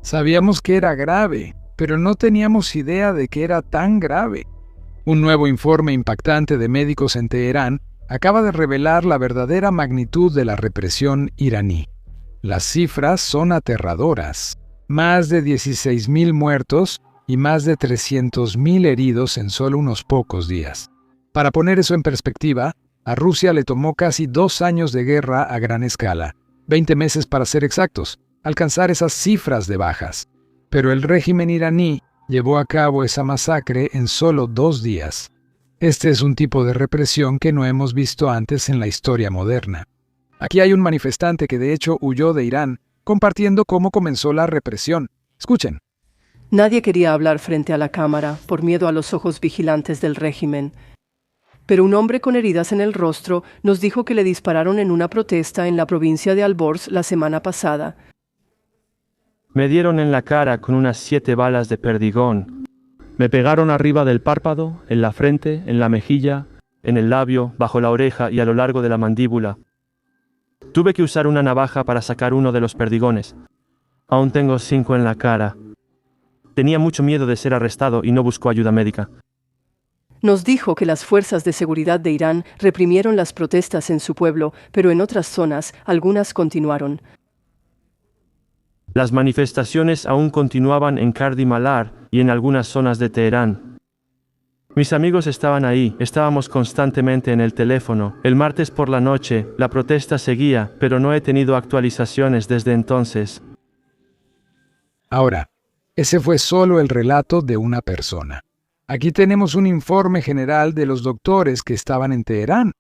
Sabíamos que era grave, pero no teníamos idea de que era tan grave. Un nuevo informe impactante de médicos en Teherán acaba de revelar la verdadera magnitud de la represión iraní. Las cifras son aterradoras. Más de 16.000 muertos y más de 300.000 heridos en solo unos pocos días. Para poner eso en perspectiva, a Rusia le tomó casi 2 años de guerra a gran escala, 20 meses para ser exactos, alcanzar esas cifras de bajas. Pero el régimen iraní llevó a cabo esa masacre en solo 2 días. Este es un tipo de represión que no hemos visto antes en la historia moderna. Aquí hay un manifestante que de hecho huyó de Irán, compartiendo cómo comenzó la represión. Escuchen. Nadie quería hablar frente a la cámara por miedo a los ojos vigilantes del régimen. Pero un hombre con heridas en el rostro nos dijo que le dispararon en una protesta en la provincia de Alborz la semana pasada. Me dieron en la cara con unas 7 balas de perdigón. Me pegaron arriba del párpado, en la frente, en la mejilla, en el labio, bajo la oreja y a lo largo de la mandíbula. Tuve que usar una navaja para sacar uno de los perdigones. Aún tengo 5 en la cara. Tenía mucho miedo de ser arrestado y no buscó ayuda médica. Nos dijo que las fuerzas de seguridad de Irán reprimieron las protestas en su pueblo, pero en otras zonas, algunas continuaron. Las manifestaciones aún continuaban en Kardi Malar y en algunas zonas de Teherán. Mis amigos estaban ahí, estábamos constantemente en el teléfono. El martes por la noche, la protesta seguía, pero no he tenido actualizaciones desde entonces. Ahora, ese fue solo el relato de una persona. Aquí tenemos un informe general de los doctores que estaban en Teherán.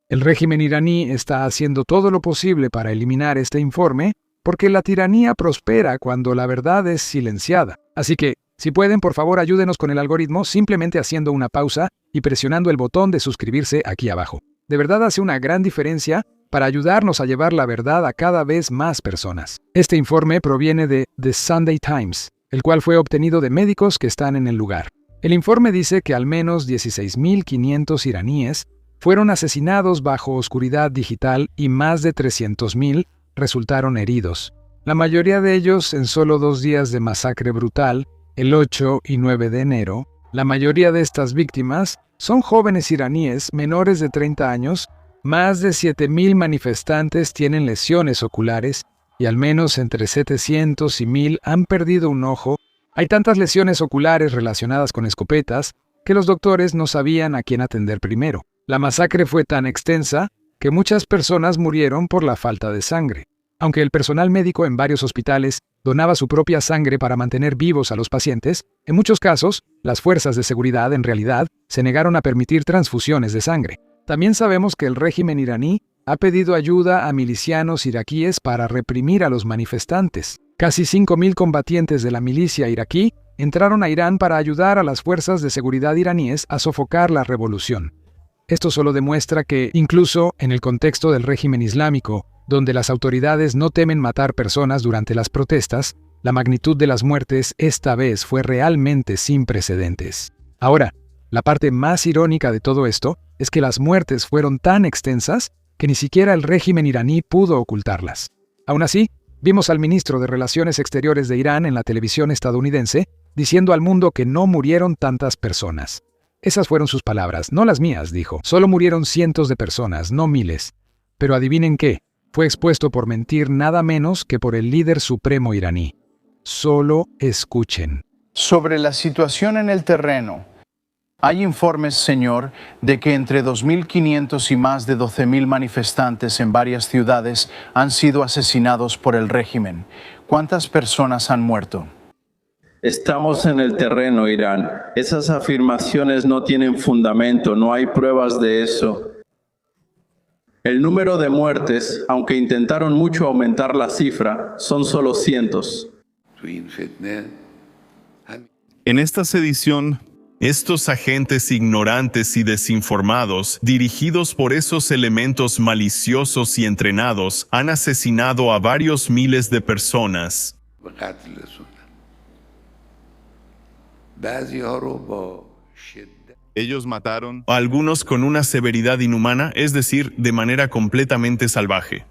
El régimen iraní está haciendo todo lo posible para eliminar este informe porque la tiranía prospera cuando la verdad es silenciada. Así que, si pueden, por favor, ayúdenos con el algoritmo simplemente haciendo una pausa y presionando el botón de suscribirse aquí abajo. De verdad hace una gran diferencia para ayudarnos a llevar la verdad a cada vez más personas. Este informe proviene de The Sunday Times, el cual fue obtenido de médicos que están en el lugar. El informe dice que al menos 16.500 iraníes fueron asesinados bajo oscuridad digital y más de 300.000 resultaron heridos. La mayoría de ellos en solo 2 días de masacre brutal, el 8 y 9 de enero. La mayoría de estas víctimas son jóvenes iraníes menores de 30 años. Más de 7.000 manifestantes tienen lesiones oculares y al menos entre 700 y 1.000 han perdido un ojo. Hay tantas lesiones oculares relacionadas con escopetas que los doctores no sabían a quién atender primero. La masacre fue tan extensa que muchas personas murieron por la falta de sangre. Aunque el personal médico en varios hospitales donaba su propia sangre para mantener vivos a los pacientes, en muchos casos, las fuerzas de seguridad en realidad se negaron a permitir transfusiones de sangre. También sabemos que el régimen iraní ha pedido ayuda a milicianos iraquíes para reprimir a los manifestantes. Casi 5.000 combatientes de la milicia iraquí entraron a Irán para ayudar a las fuerzas de seguridad iraníes a sofocar la revolución. Esto solo demuestra que, incluso en el contexto del régimen islámico, donde las autoridades no temen matar personas durante las protestas, la magnitud de las muertes esta vez fue realmente sin precedentes. Ahora, la parte más irónica de todo esto es que las muertes fueron tan extensas que ni siquiera el régimen iraní pudo ocultarlas. Aún así, vimos al ministro de Relaciones Exteriores de Irán en la televisión estadounidense diciendo al mundo que no murieron tantas personas. Esas fueron sus palabras, no las mías, dijo. Solo murieron cientos de personas, no miles. Pero adivinen qué, fue expuesto por mentir nada menos que por el líder supremo iraní. Solo escuchen. Sobre la situación en el terreno, hay informes, señor, de que entre 2.500 y más de 12.000 manifestantes en varias ciudades han sido asesinados por el régimen. ¿Cuántas personas han muerto? Estamos en el terreno, Irán. Esas afirmaciones no tienen fundamento, no hay pruebas de eso. El número de muertes, aunque intentaron mucho aumentar la cifra, son solo cientos. En esta sedición, estos agentes ignorantes y desinformados, dirigidos por esos elementos maliciosos y entrenados, han asesinado a varios miles de personas. Ellos mataron a algunos con una severidad inhumana, es decir, de manera completamente salvaje.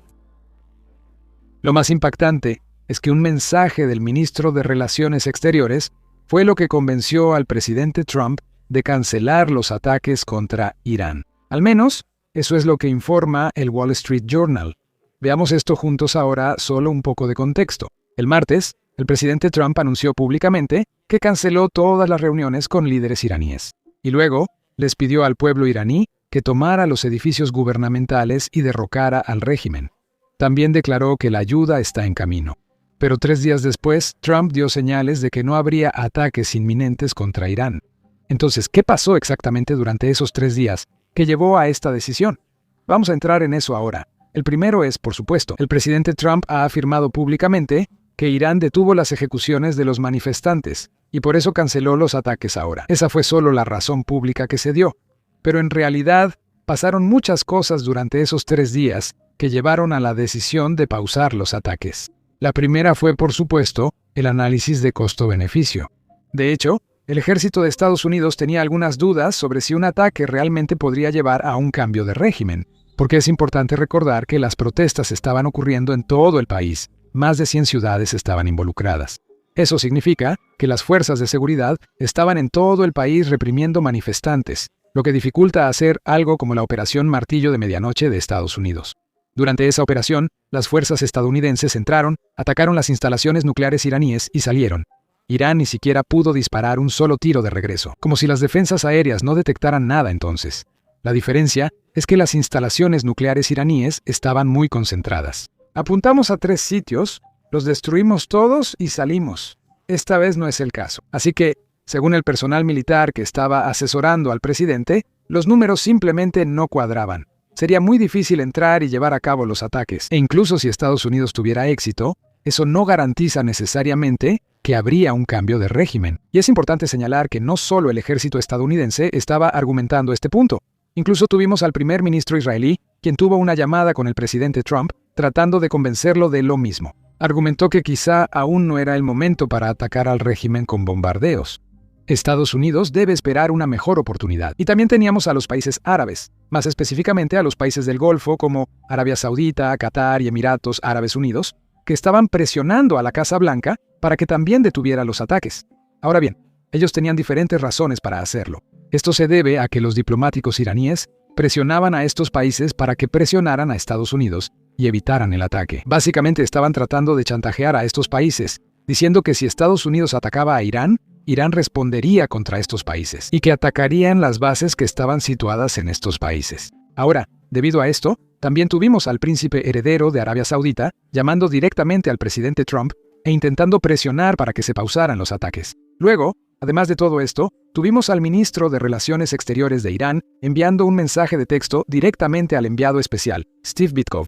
Lo más impactante es que un mensaje del ministro de Relaciones Exteriores fue lo que convenció al presidente Trump de cancelar los ataques contra Irán. Al menos, eso es lo que informa el Wall Street Journal. Veamos esto juntos ahora, solo un poco de contexto. El martes, el presidente Trump anunció públicamente que canceló todas las reuniones con líderes iraníes. Y luego, les pidió al pueblo iraní que tomara los edificios gubernamentales y derrocara al régimen. También declaró que la ayuda está en camino. Pero 3 días después, Trump dio señales de que no habría ataques inminentes contra Irán. Entonces, ¿qué pasó exactamente durante esos 3 días que llevó a esta decisión? Vamos a entrar en eso ahora. El primero es, por supuesto, el presidente Trump ha afirmado públicamente que Irán detuvo las ejecuciones de los manifestantes y por eso canceló los ataques ahora. Esa fue solo la razón pública que se dio. Pero en realidad, pasaron muchas cosas durante esos 3 días que llevaron a la decisión de pausar los ataques. La primera fue, por supuesto, el análisis de costo-beneficio. De hecho, el ejército de Estados Unidos tenía algunas dudas sobre si un ataque realmente podría llevar a un cambio de régimen, porque es importante recordar que las protestas estaban ocurriendo en todo el país. Más de 100 ciudades estaban involucradas. Eso significa que las fuerzas de seguridad estaban en todo el país reprimiendo manifestantes, lo que dificulta hacer algo como la Operación Martillo de Medianoche de Estados Unidos. Durante esa operación, las fuerzas estadounidenses entraron, atacaron las instalaciones nucleares iraníes y salieron. Irán ni siquiera pudo disparar un solo tiro de regreso, como si las defensas aéreas no detectaran nada entonces. La diferencia es que las instalaciones nucleares iraníes estaban muy concentradas. Apuntamos a 3 sitios, los destruimos todos y salimos. Esta vez no es el caso. Así que, según el personal militar que estaba asesorando al presidente, los números simplemente no cuadraban. Sería muy difícil entrar y llevar a cabo los ataques, e incluso si Estados Unidos tuviera éxito, eso no garantiza necesariamente que habría un cambio de régimen. Y es importante señalar que no solo el ejército estadounidense estaba argumentando este punto. Incluso tuvimos al primer ministro israelí, quien tuvo una llamada con el presidente Trump, tratando de convencerlo de lo mismo. Argumentó que quizá aún no era el momento para atacar al régimen con bombardeos. Estados Unidos debe esperar una mejor oportunidad. Y también teníamos a los países árabes, más específicamente a los países del Golfo como Arabia Saudita, Qatar y Emiratos Árabes Unidos, que estaban presionando a la Casa Blanca para que también detuviera los ataques. Ahora bien, ellos tenían diferentes razones para hacerlo. Esto se debe a que los diplomáticos iraníes presionaban a estos países para que presionaran a Estados Unidos y evitaran el ataque. Básicamente estaban tratando de chantajear a estos países, diciendo que si Estados Unidos atacaba a Irán, Irán respondería contra estos países y que atacarían las bases que estaban situadas en estos países. Ahora, debido a esto, también tuvimos al príncipe heredero de Arabia Saudita llamando directamente al presidente Trump e intentando presionar para que se pausaran los ataques. Luego, además de todo esto, tuvimos al ministro de Relaciones Exteriores de Irán enviando un mensaje de texto directamente al enviado especial, Steve Witkoff,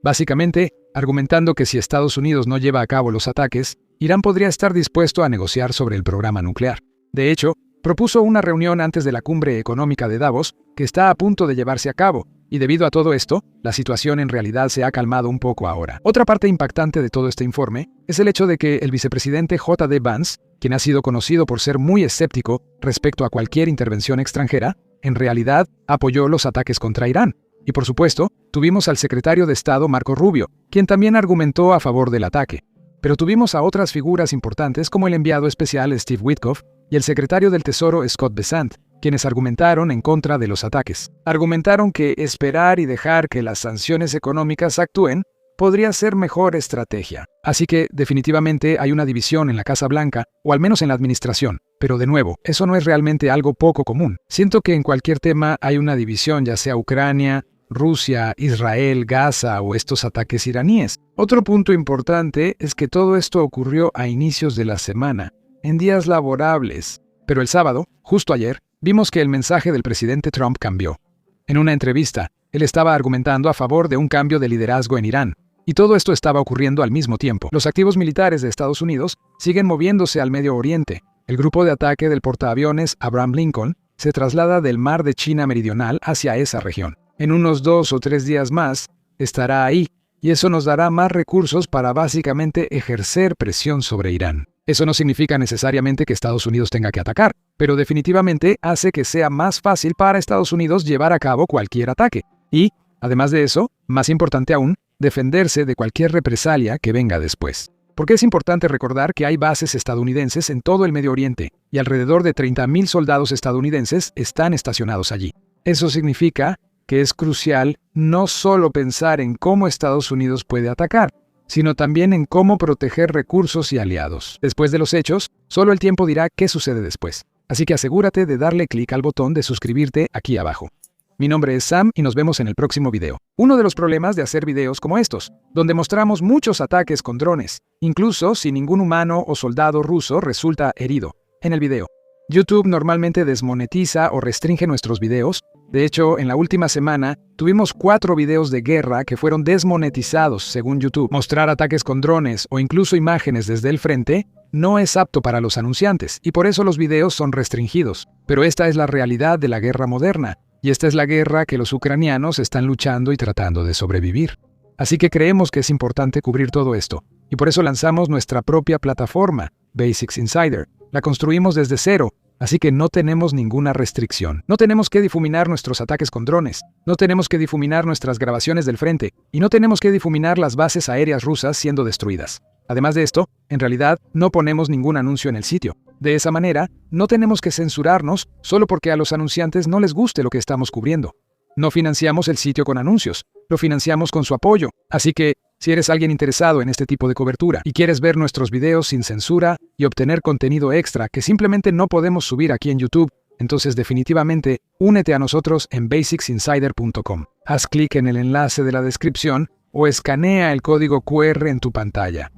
básicamente argumentando que si Estados Unidos no lleva a cabo los ataques, Irán podría estar dispuesto a negociar sobre el programa nuclear. De hecho, propuso una reunión antes de la cumbre económica de Davos que está a punto de llevarse a cabo, y debido a todo esto, la situación en realidad se ha calmado un poco ahora. Otra parte impactante de todo este informe es el hecho de que el vicepresidente J.D. Vance, quien ha sido conocido por ser muy escéptico respecto a cualquier intervención extranjera, en realidad apoyó los ataques contra Irán. Y por supuesto, tuvimos al secretario de Estado Marco Rubio, quien también argumentó a favor del ataque. Pero tuvimos a otras figuras importantes como el enviado especial Steve Witkoff y el secretario del Tesoro Scott Bessent, quienes argumentaron en contra de los ataques. Argumentaron que esperar y dejar que las sanciones económicas actúen podría ser mejor estrategia. Así que, definitivamente, hay una división en la Casa Blanca, o al menos en la administración. Pero de nuevo, eso no es realmente algo poco común. Siento que en cualquier tema hay una división, ya sea Ucrania, Rusia, Israel, Gaza o estos ataques iraníes. Otro punto importante es que todo esto ocurrió a inicios de la semana, en días laborables. Pero el sábado, justo ayer, vimos que el mensaje del presidente Trump cambió. En una entrevista, él estaba argumentando a favor de un cambio de liderazgo en Irán. Y todo esto estaba ocurriendo al mismo tiempo. Los activos militares de Estados Unidos siguen moviéndose al Medio Oriente. El grupo de ataque del portaaviones Abraham Lincoln se traslada del mar de China Meridional hacia esa región. En unos 2 o 3 días más, estará ahí, y eso nos dará más recursos para básicamente ejercer presión sobre Irán. Eso no significa necesariamente que Estados Unidos tenga que atacar, pero definitivamente hace que sea más fácil para Estados Unidos llevar a cabo cualquier ataque. Y, además de eso, más importante aún, defenderse de cualquier represalia que venga después. Porque es importante recordar que hay bases estadounidenses en todo el Medio Oriente y alrededor de 30.000 soldados estadounidenses están estacionados allí. Eso significa que es crucial no solo pensar en cómo Estados Unidos puede atacar, sino también en cómo proteger recursos y aliados. Después de los hechos, solo el tiempo dirá qué sucede después. Así que asegúrate de darle clic al botón de suscribirte aquí abajo. Mi nombre es Sam y nos vemos en el próximo video. Uno de los problemas de hacer videos como estos, donde mostramos muchos ataques con drones, incluso si ningún humano o soldado ruso resulta herido en el video. YouTube normalmente desmonetiza o restringe nuestros videos. De hecho, en la última semana tuvimos 4 videos de guerra que fueron desmonetizados según YouTube. Mostrar ataques con drones o incluso imágenes desde el frente no es apto para los anunciantes y por eso los videos son restringidos. Pero esta es la realidad de la guerra moderna. Y esta es la guerra que los ucranianos están luchando y tratando de sobrevivir. Así que creemos que es importante cubrir todo esto. Y por eso lanzamos nuestra propia plataforma, Basics Insider. La construimos desde cero, así que no tenemos ninguna restricción. No tenemos que difuminar nuestros ataques con drones. No tenemos que difuminar nuestras grabaciones del frente. Y no tenemos que difuminar las bases aéreas rusas siendo destruidas. Además de esto, en realidad no ponemos ningún anuncio en el sitio. De esa manera, no tenemos que censurarnos solo porque a los anunciantes no les guste lo que estamos cubriendo. No financiamos el sitio con anuncios, lo financiamos con su apoyo. Así que, si eres alguien interesado en este tipo de cobertura y quieres ver nuestros videos sin censura y obtener contenido extra que simplemente no podemos subir aquí en YouTube, entonces definitivamente únete a nosotros en basicsinsider.com. Haz clic en el enlace de la descripción o escanea el código QR en tu pantalla.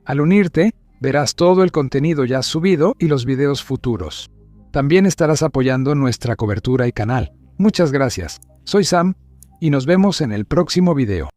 Al unirte, verás todo el contenido ya subido y los videos futuros. También estarás apoyando nuestra cobertura y canal. Muchas gracias. Soy Sam y nos vemos en el próximo video.